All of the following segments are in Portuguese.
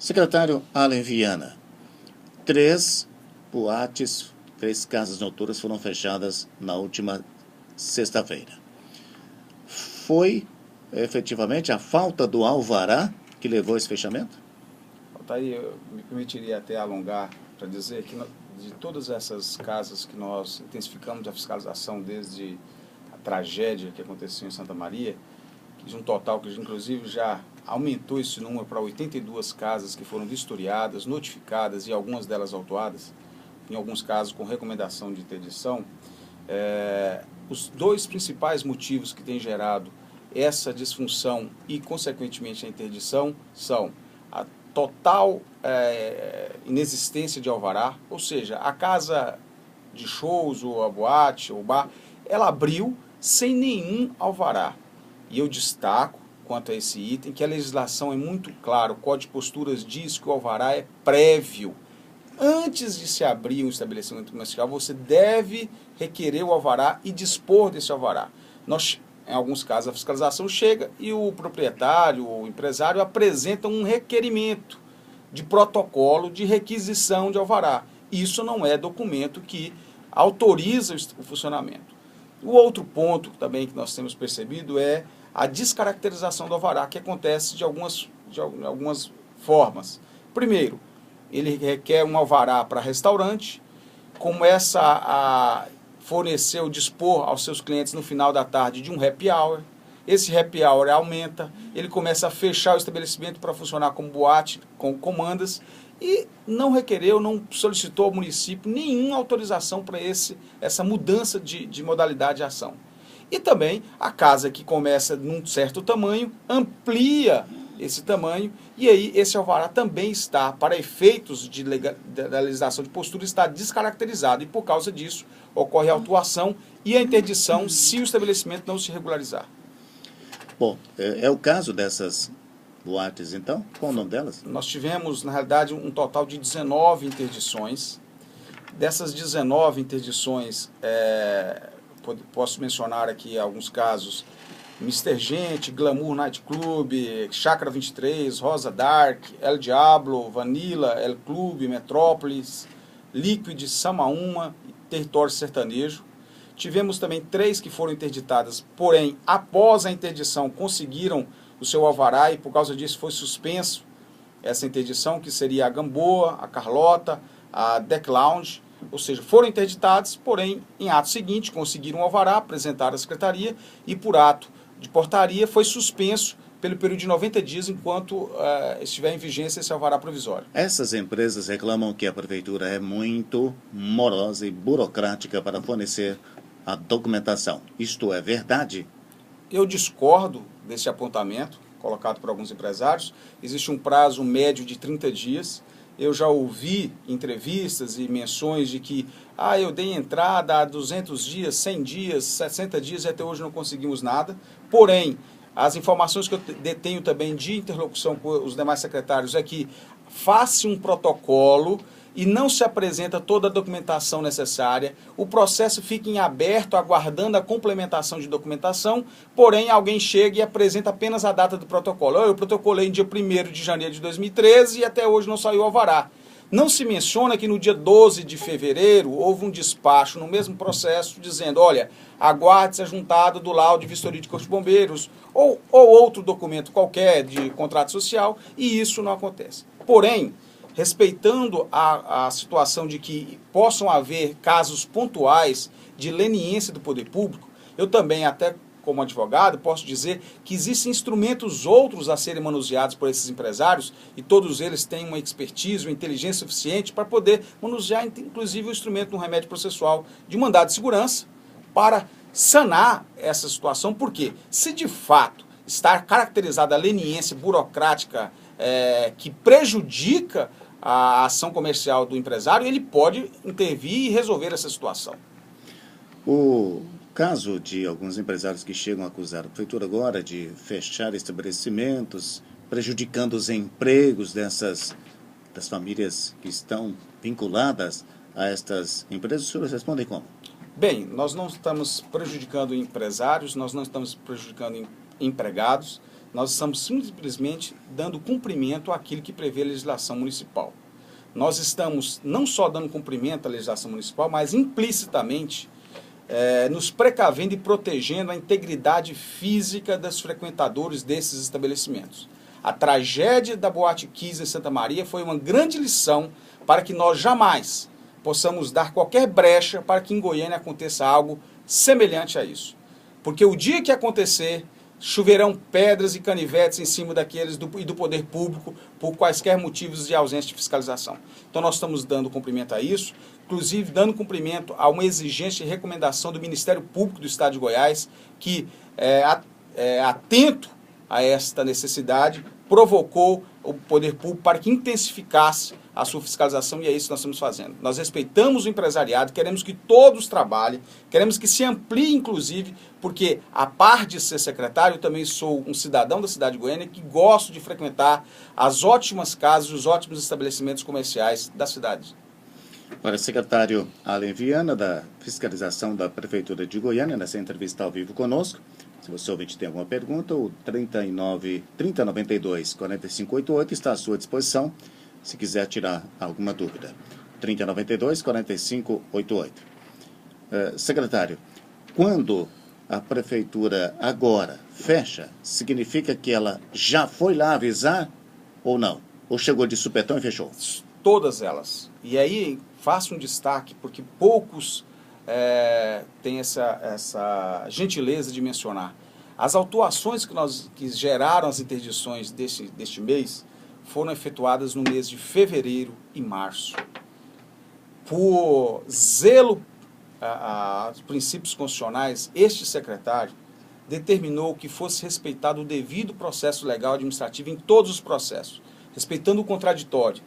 Secretário Allen Viana, 3 boates, 3 casas noturnas foram fechadas na última sexta-feira. Foi efetivamente a falta do alvará que levou a esse fechamento? Aí eu me permitiria até alongar para dizer que de todas essas casas que nós intensificamos a fiscalização desde a tragédia que aconteceu em Santa Maria, de um total que inclusive já aumentou esse número para 82 casas que foram vistoriadas, notificadas e algumas delas autuadas, em alguns casos com recomendação de interdição. Os 2 principais motivos que têm gerado essa disfunção e, consequentemente, a interdição são a total inexistência de alvará, ou seja, a casa de shows, ou a boate, ou o bar, ela abriu sem nenhum alvará. E eu destaco, quanto a esse item, que a legislação é muito clara, o Código de Posturas diz que o alvará é prévio. Antes de se abrir um estabelecimento comercial, você deve requerer o alvará e dispor desse alvará. Em alguns casos, a fiscalização chega e o proprietário ou o empresário apresenta um requerimento de protocolo de requisição de alvará. Isso não é documento que autoriza o funcionamento. O outro ponto também que nós temos percebido é a descaracterização do alvará, que acontece de algumas formas. Primeiro, ele requer um alvará para restaurante, começa a fornecer ou dispor aos seus clientes no final da tarde de um happy hour. Esse happy hour aumenta, ele começa a fechar o estabelecimento para funcionar como boate, com comandas, e não requereu, não solicitou ao município nenhuma autorização para essa mudança de modalidade de ação. E também a casa que começa num certo tamanho, amplia esse tamanho, e aí esse alvará também está, para efeitos da legislação de postura, está descaracterizado, e por causa disso ocorre a autuação e a interdição se o estabelecimento não se regularizar. Bom, é o caso dessas boates, então? Qual o nome delas? Nós tivemos, na realidade, um total de 19 interdições. Dessas 19 interdições, posso mencionar aqui alguns casos: Mr. Gente, Glamour Night Club, Chácara 23, Rosa Dark, El Diablo, Vanilla, El Clube, Metrópolis, Liquid, Samaúma e Território Sertanejo. Tivemos também 3 que foram interditadas, porém, após a interdição, conseguiram o seu alvará e, por causa disso, foi suspenso essa interdição, que seria a Gamboa, a Carlota, a Deck Lounge. Ou seja, foram interditados, porém, em ato seguinte, conseguiram o alvará, apresentaram à secretaria e, por ato de portaria, foi suspenso pelo período de 90 dias, enquanto estiver em vigência esse alvará provisório. Essas empresas reclamam que a prefeitura é muito morosa e burocrática para fornecer a documentação. Isto é verdade? Eu discordo desse apontamento colocado por alguns empresários. Existe um prazo médio de 30 dias. Eu já ouvi entrevistas e menções de que eu dei entrada há 200 dias, 100 dias, 60 dias e até hoje não conseguimos nada. Porém, as informações que eu detenho também de interlocução com os demais secretários é que faça um protocolo e não se apresenta toda a documentação necessária, o processo fica em aberto, aguardando a complementação de documentação, porém alguém chega e apresenta apenas a data do protocolo. Eu protocolei em dia 1º de janeiro de 2013 e até hoje não saiu o alvará. Não se menciona que no dia 12 de fevereiro houve um despacho no mesmo processo dizendo, olha, aguarde-se a juntada do laudo de vistoria de Corpo de Bombeiros ou outro documento qualquer de contrato social, e isso não acontece. Porém, respeitando a situação de que possam haver casos pontuais de leniência do poder público, eu também, até como advogado, posso dizer que existem instrumentos outros a serem manuseados por esses empresários, e todos eles têm uma expertise, uma inteligência suficiente para poder manusear, inclusive, o instrumento do remédio processual de mandado de segurança para sanar essa situação, porque se de fato está caracterizada a leniência burocrática que prejudica a ação comercial do empresário, ele pode intervir e resolver essa situação. O caso de alguns empresários que chegam a acusar a prefeitura agora de fechar estabelecimentos, prejudicando os empregos das famílias que estão vinculadas a estas empresas, os senhores respondem como? Bem, nós não estamos prejudicando empresários, nós não estamos prejudicando empregados. Nós estamos simplesmente dando cumprimento àquilo que prevê a legislação municipal. Nós estamos não só dando cumprimento à legislação municipal, mas implicitamente nos precavendo e protegendo a integridade física dos frequentadores desses estabelecimentos. A tragédia da Boate Kiss em Santa Maria foi uma grande lição para que nós jamais possamos dar qualquer brecha para que em Goiânia aconteça algo semelhante a isso. Porque o dia que acontecer, choverão pedras e canivetes em cima daqueles e do poder público por quaisquer motivos de ausência de fiscalização. Então nós estamos dando cumprimento a isso, inclusive dando cumprimento a uma exigência e recomendação do Ministério Público do Estado de Goiás, que, atento a esta necessidade, provocou o poder público para que intensificasse a sua fiscalização, e é isso que nós estamos fazendo. Nós respeitamos o empresariado, queremos que todos trabalhem, queremos que se amplie, inclusive, porque, a par de ser secretário, eu também sou um cidadão da cidade de Goiânia que gosto de frequentar as ótimas casas, os ótimos estabelecimentos comerciais da cidade. Agora, secretário Allen Viana, da Fiscalização da Prefeitura de Goiânia, nessa entrevista ao vivo conosco. Se você ouvinte tem alguma pergunta, o 3092-4588 está à sua disposição, se quiser tirar alguma dúvida. 3092-4588. Secretário, quando a Prefeitura agora fecha, significa que ela já foi lá avisar ou não? Ou chegou de supetão e fechou? Todas elas. E aí, faço um destaque, porque poucos têm essa gentileza de mencionar. As autuações que geraram as interdições deste mês foram efetuadas no mês de fevereiro e março. Por zelo aos princípios constitucionais, este secretário determinou que fosse respeitado o devido processo legal administrativo em todos os processos, respeitando o contraditório,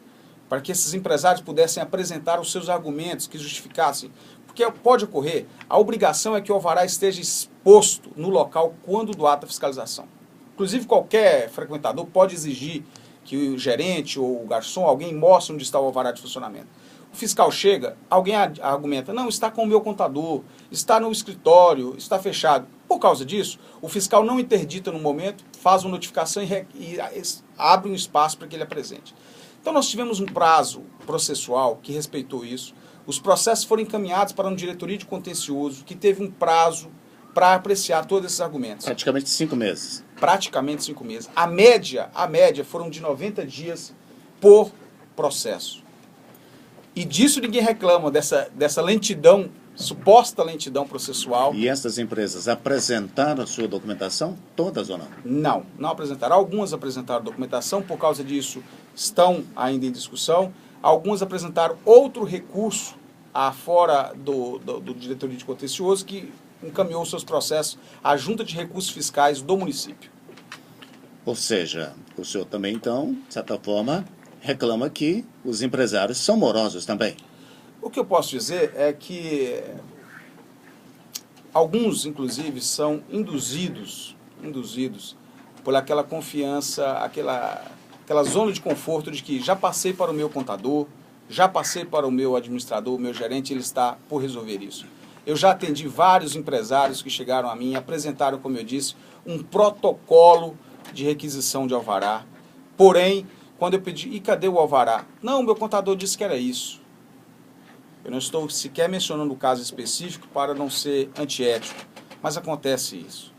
para que esses empresários pudessem apresentar os seus argumentos que justificassem. Porque pode ocorrer, a obrigação é que o alvará esteja exposto no local quando do ato da fiscalização. Inclusive, qualquer frequentador pode exigir que o gerente ou o garçom, alguém mostre onde está o alvará de funcionamento. O fiscal chega, alguém argumenta, não, está com o meu contador, está no escritório, está fechado. Por causa disso, o fiscal não interdita no momento, faz uma notificação e abre um espaço para que ele apresente. Então nós tivemos um prazo processual que respeitou isso. Os processos foram encaminhados para uma diretoria de contencioso que teve um prazo para apreciar todos esses argumentos. Praticamente 5 meses. Praticamente 5 meses. A média foram de 90 dias por processo. E disso ninguém reclama, dessa lentidão, suposta lentidão processual. E essas empresas apresentaram a sua documentação? Todas ou não? Não apresentaram. Algumas apresentaram documentação, por causa disso estão ainda em discussão. Algumas apresentaram outro recurso fora do diretoria de contencioso que encaminhou seus processos à Junta de Recursos Fiscais do município. Ou seja, o senhor também, então, de certa forma, reclama que os empresários são morosos também. O que eu posso dizer é que alguns, inclusive, são induzidos por aquela confiança, aquela zona de conforto de que já passei para o meu contador, já passei para o meu administrador, o meu gerente, ele está por resolver isso. Eu já atendi vários empresários que chegaram a mim e apresentaram, como eu disse, um protocolo de requisição de alvará. Porém, quando eu pedi, e cadê o alvará? Não, meu contador disse que era isso. Eu não estou sequer mencionando o caso específico para não ser antiético, mas acontece isso.